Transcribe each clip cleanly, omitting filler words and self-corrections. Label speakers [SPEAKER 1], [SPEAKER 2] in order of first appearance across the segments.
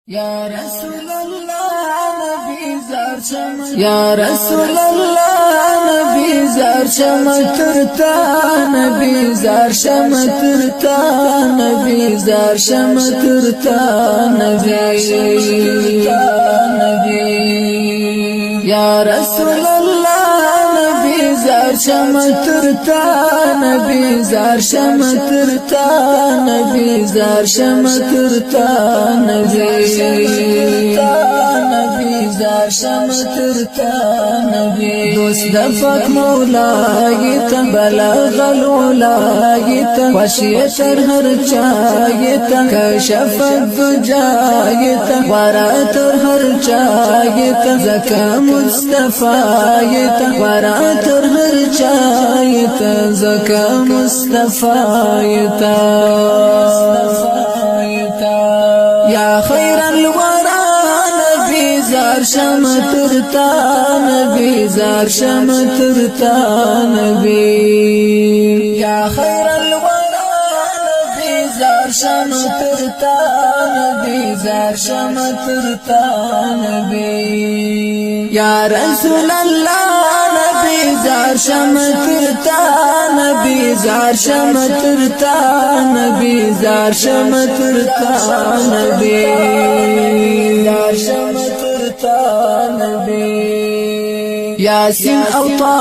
[SPEAKER 1] یا رسول الله نبی زار شم یا رسول الله نبی زار شم ترتا نبی زار شم ترتا نبی زار شم ترتا نبی یا رسول الله نبی زار شم ترتا نبی زار شم ترتا نبی زار شم ترتا نبی زار شم ترتا نبی دوست دفق مولايتا بلغ الولايتا وشيتر هر چايتا كشف الدجايتا وراتر هر چايتا زكا مصطفايتا وراتر هر چايتا زكا مصطفايتا يا خير الورى نبي زار شم ترتا نبي زار شم ترتا نبي يا خير الورى نبي زار شم ترتا نبي زار شم ترتا نبي يا رسول الله نبي زار شم ترتا نبي زار شم ترتا نبي زار شم ترتا نبي زار شم ترتا نبي یاسین او طه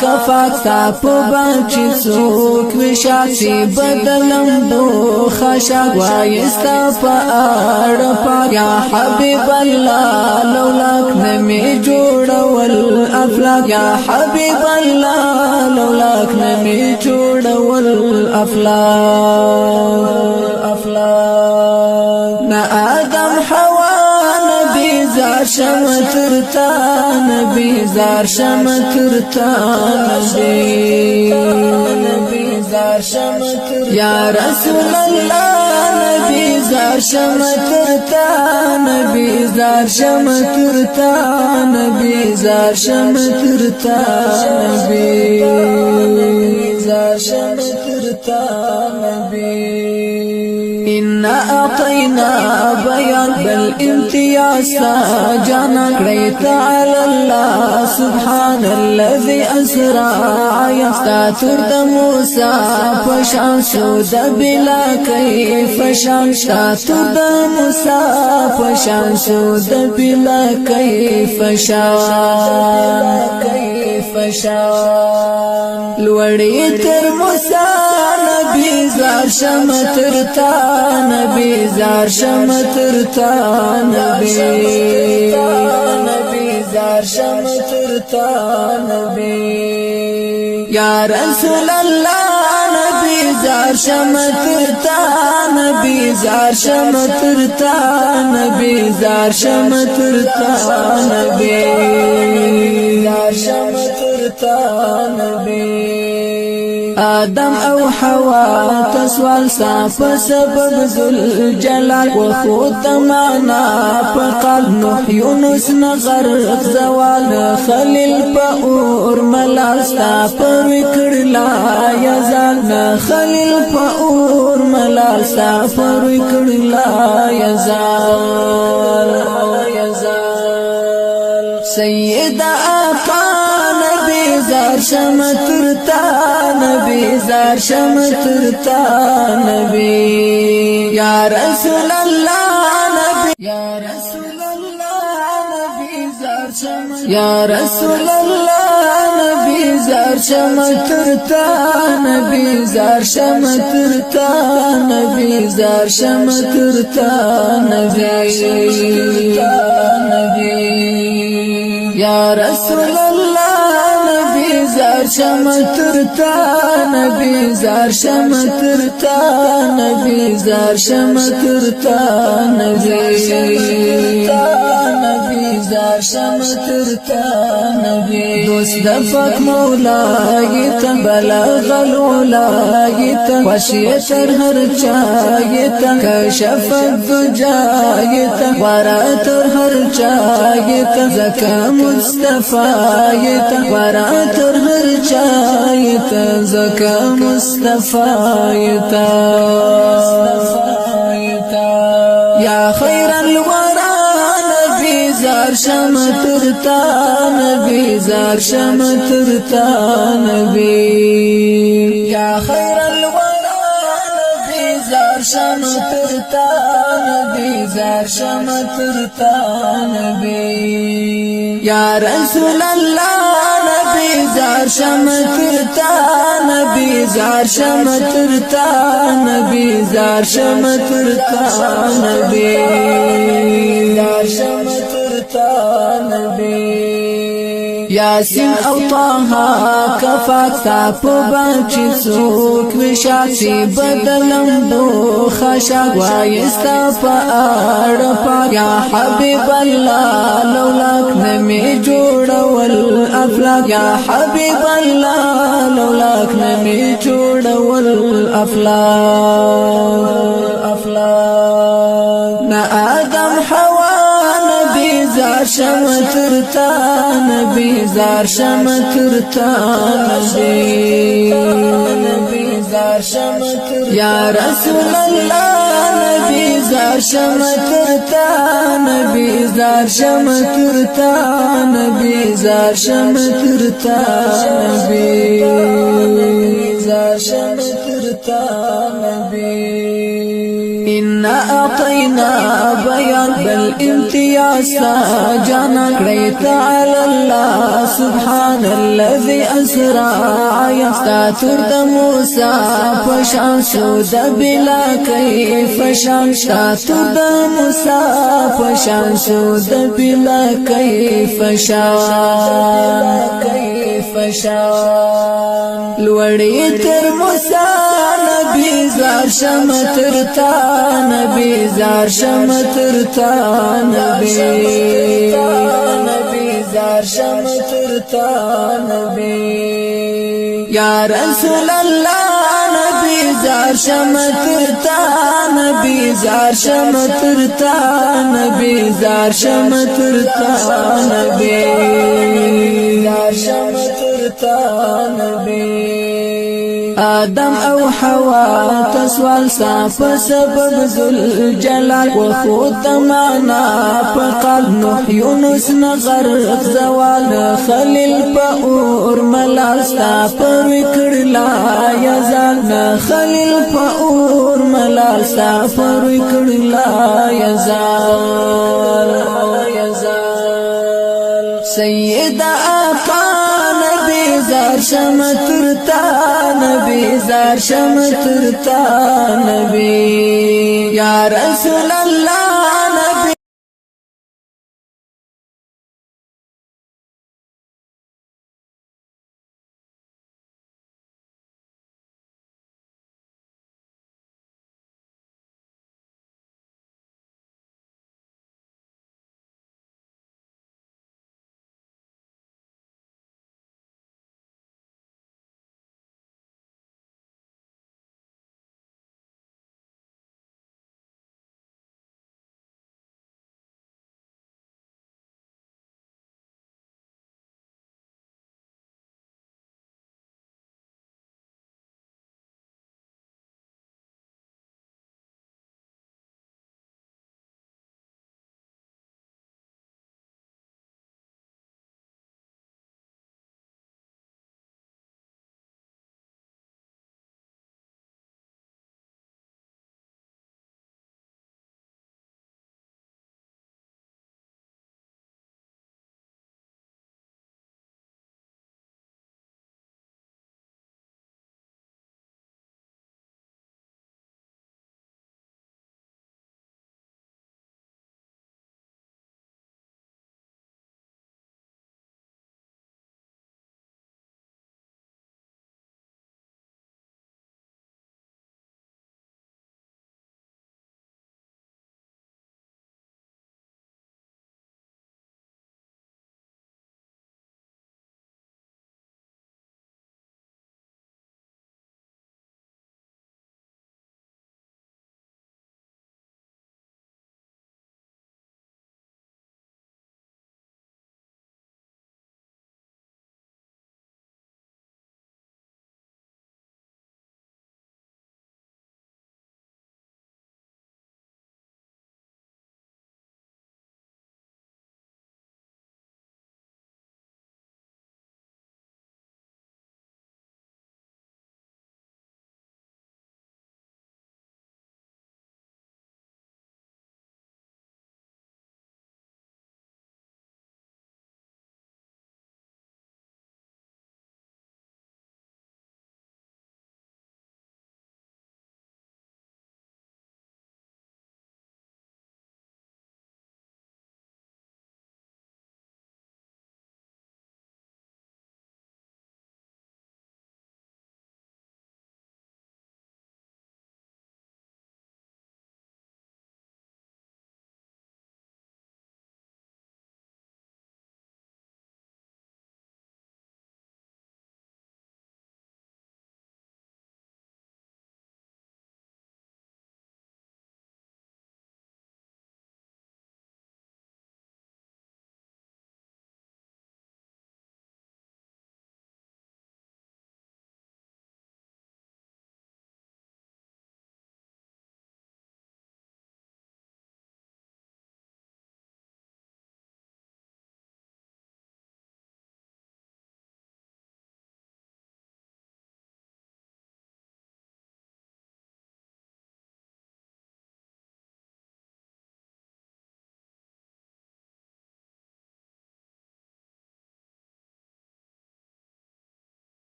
[SPEAKER 1] کفاک تا په بچی څوک وشاسي بدلم دو خشاک وایستا په اړه پاک یا حبیب الله لولاک نمی جوړول افلاک یا حبیب الله لولاک نمی جوړول افلاک نا آدم حوا نبی زار شم ترتا نبی زار شم ترتا نبی زار شم ترتا یا رسول الله نبی زار شم ترتا نبی زار شم ترتا نبی زار شم ترتا نبی زار شم ترتا نبی إنا أعطينا بيان بالامتياز جانا قريت على الله سبحان الذي أسرى يستاتر موسى فشان سود بلا كيف شان استاتر موسى فشان سود بلا كيف شان لوڑی تر موسى نبی زار شم ترتا نبی زار شم ترتا نبی زار شم ترتا نبی یا رسول الله نبی زار شم ترتا نبی زار شم ترتا نبی زار شم ترتا نبی زار شم ترتا نبی آدم او حوا تسوال صاف سبب ذل جلال وخود معنا فقال نوح يونس نغرق زوال خليل پاور ملال ستا پر وکړ لا یزال خليل پاور ملال ستا پر وکړ لا یزال سید آقا نبی زار شم ترتا نبی زار شم ترتا نبی یا رسول الله نبی یا رسول الله نبی زار شم یا رسول الله نبی زار شم ترتا نبی زار شم ترتا نبی زار شم ترتا نبی یا رسول الله نبی زار شم ترتا نبی زار شم ترتا نبی زار شم ترتا نبی زار شم ترتا نبی دوست دفق مولايتا بلغ الولايتا وشيتر هر چايتا كشف الدجايتا وراتر هر چايتا زكا مصطفايتا وراتر هر چايتا زكا مصطفايتا یا خیر الورا نبی زار شم ترتا نبی زار شم ترتا نبی یا خیر الورا نبی زار شم ترتا نبی زار شم ترتا نبی یا رسول الله نبی زار شم ترتا نبی زار شم ترتا نبی زار شم ترتا نبی زار شم ترتا نبی یاسین او طه کفات تاپ بچی سوک وشاسی بدلم دو خشا وایستا پا آرپا یا حبیب اللہ لولاک نمی جوڑا والافلاک یا حبیب اللہ لولاک نمی جوڑا والافلاک نا آدم حوا نبی زار شم ترتا نبی زار شم ترتا نبی زار شم ترتا یا رسول اللہ نبی زار شم ترتا نبی زار شم ترتا نبی زار شم ترتا نبی زار شم ترتا نبی إنا أعطينا بيان بالامتياز جانا قريت على الله سبحان الذي أسرى يستاتر موسى فشان سود بلا كيف شان استاتر موسى فشان سود بلا كيف شان لوڑی تر موسى نبی زار شم ترتا نبی زار شم ترتا نبی زار شم ترتا نبی یا رسول اللہ نبی زار شم ترتا نبی زار شم ترتا نبی زار شم ترتا نبی زار شم ترتا نبی آدم او حوا تسوال صاف سبب ذل جلال وخود معنا فقال نوح يونس نغرق زوال خليل پاور ملال ستا پر وکړ لا یزال خليل پاور ملال ستا پر وکړ لا یزال سید آقا نبی زار شم ترتا نبی زار شم ترتا نبی یا رسول اللہ